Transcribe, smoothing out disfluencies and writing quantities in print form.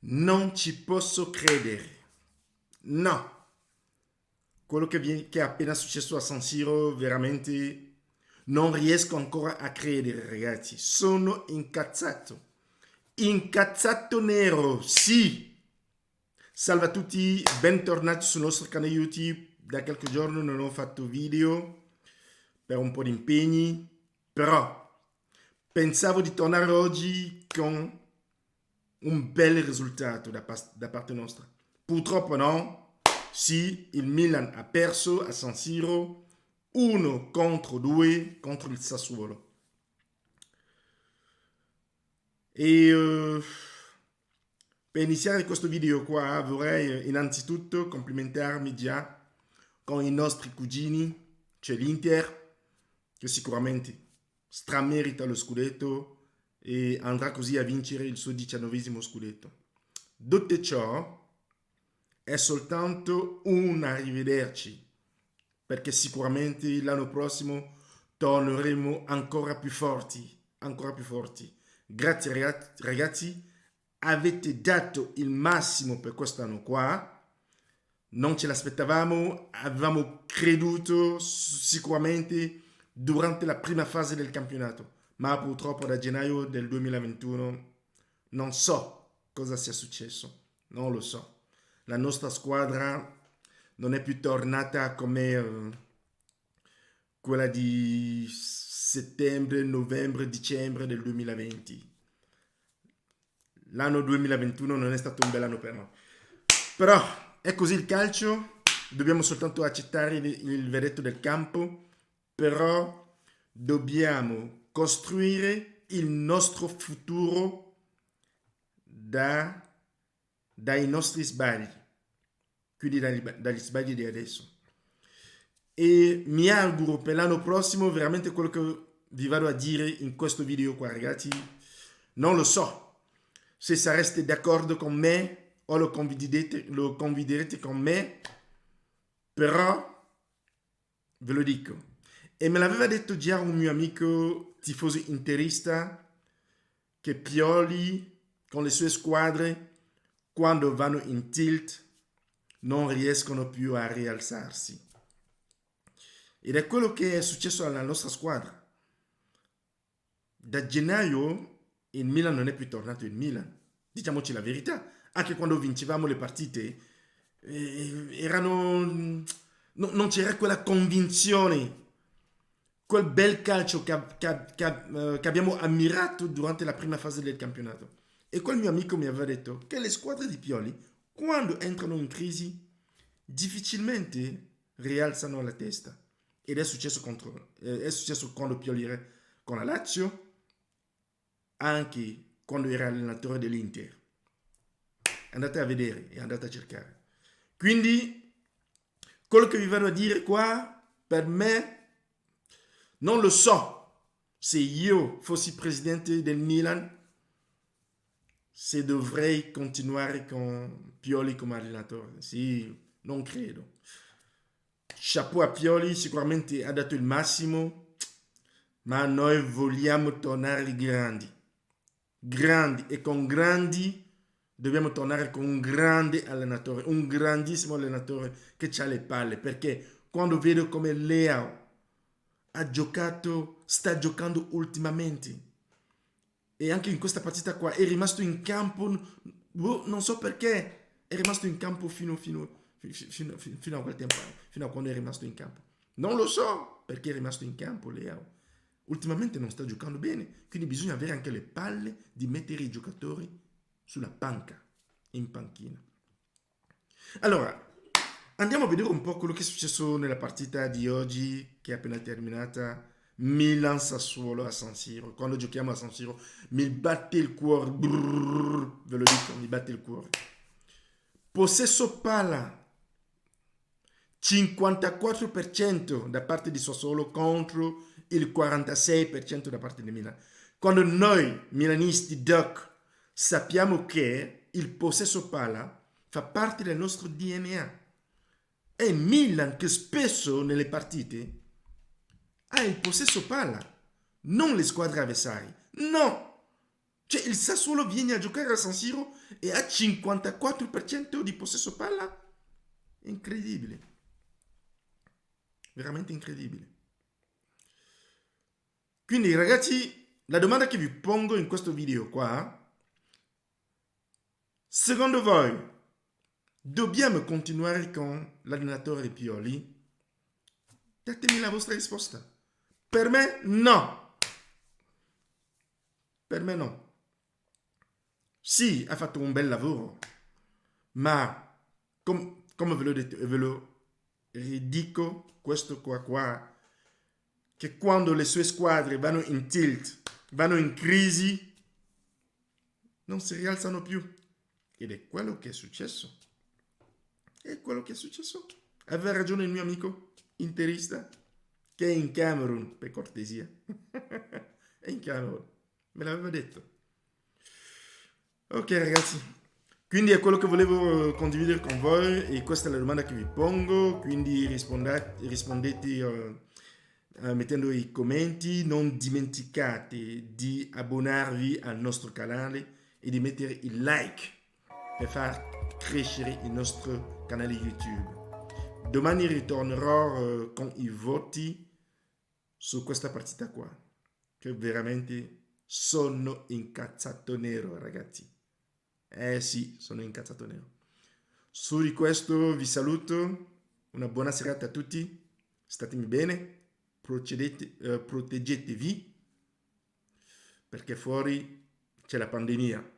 Non ci posso credere. No. Quello che è appena successo a San Siro, veramente non riesco ancora a credere, ragazzi. Sono incazzato. Incazzato nero, sì. Salve a tutti, bentornati sul nostro canale YouTube. Da qualche giorno non ho fatto video per un po' di impegni, però pensavo di tornare oggi con un bel risultato da parte nostra. Purtroppo no. Sì, il Milan ha perso a San Siro 1-2 contro il Sassuolo. E per iniziare questo video qua vorrei innanzitutto complimentarmi già con i nostri cugini, cioè l'Inter, che sicuramente stramerita lo scudetto e andrà così a vincere il suo 19° scudetto. Detto ciò, è soltanto un arrivederci, perché sicuramente l'anno prossimo torneremo ancora più forti, ancora più forti. Grazie ragazzi, avete dato il massimo per quest'anno qua, non ce l'aspettavamo, avevamo creduto sicuramente durante la prima fase del campionato, ma purtroppo da gennaio del 2021 non so cosa sia successo, non lo so. La nostra squadra non è più tornata come quella di settembre, novembre, dicembre del 2020. L'anno 2021 non è stato un bel anno per noi. Però è così il calcio, dobbiamo soltanto accettare il verdetto del campo, però dobbiamo costruire il nostro futuro dai nostri sbagli, quindi dagli sbagli di adesso. E mi auguro per l'anno prossimo veramente quello che vi vado a dire in questo video qua, ragazzi. Non lo so se sareste d'accordo con me o lo condividerete con me, però ve lo dico. E me l'aveva detto già un mio amico tifoso interista che Pioli con le sue squadre, quando vanno in tilt, non riescono più a rialzarsi. Ed è quello che è successo alla nostra squadra. Da gennaio il Milan non è più tornato il Milan. Diciamoci la verità. Anche quando vincevamo le partite, non c'era quella convinzione, quel bel calcio che abbiamo ammirato durante la prima fase del campionato. E quel mio amico mi aveva detto che le squadre di Pioli, quando entrano in crisi, difficilmente rialzano la testa. Ed è successo quando Pioli era con la Lazio, anche quando era allenatore dell'Inter. Andate a vedere e andate a cercare. Quindi, quello che vi vado a dire qua, per me, non lo so se io fossi presidente del Milan, se dovrei continuare con Pioli come allenatore. Sì, non credo. Chapeau a Pioli, sicuramente ha dato il massimo, ma noi vogliamo tornare grandi. Grandi, e con grandi dobbiamo tornare con un grande allenatore, un grandissimo allenatore che ha le palle, perché quando vedo come Leao ha giocato, sta giocando ultimamente, e anche in questa partita qua è rimasto in campo, non so perché, è rimasto in campo fino a quel tempo, fino a quando è rimasto in campo. Non lo so perché è rimasto in campo Leao. Ultimamente non sta giocando bene, quindi bisogna avere anche le palle di mettere i giocatori sulla panca, in panchina. Allora, andiamo a vedere un po' quello che è successo nella partita di oggi, che è appena terminata. Milan-Sassuolo a San Siro. Quando giochiamo a San Siro mi batte il cuore. Brrr, ve lo dico, mi batte il cuore. Possesso palla 54% da parte di Sassuolo contro il 46% da parte di Milan. Quando noi milanisti doc sappiamo che il possesso palla fa parte del nostro DNA. È Milan che spesso nelle partite ha il possesso palla, non le squadre avversarie. No! Cioè il Sassuolo viene a giocare a San Siro e ha 54% di possesso palla. Incredibile. Veramente incredibile. Quindi ragazzi, la domanda che vi pongo in questo video qua, secondo voi dobbiamo continuare con l'allenatore Pioli? Datemi la vostra risposta. Per me no. Per me no. Sì, ha fatto un bel lavoro, ma come ve l'ho detto e ve lo ridico questo qua, che quando le sue squadre vanno in tilt, vanno in crisi, non si rialzano più. Ed è quello che è successo. È quello che è successo. Aveva ragione il mio amico interista, che è in Camerun, per cortesia. È in Camerun. Me l'aveva detto. Ok ragazzi, quindi è quello che volevo condividere con voi e questa è la domanda che vi pongo, quindi rispondete mettendo i commenti, non dimenticate di abbonarvi al nostro canale e di mettere il like per far crescere il nostro canale YouTube. Domani ritornerò con i voti su questa partita qua, che veramente sono incazzato nero ragazzi. Eh sì, sono incazzato nero. Su di questo vi saluto, una buona serata a tutti, statemi bene, proteggetevi, perché fuori c'è la pandemia.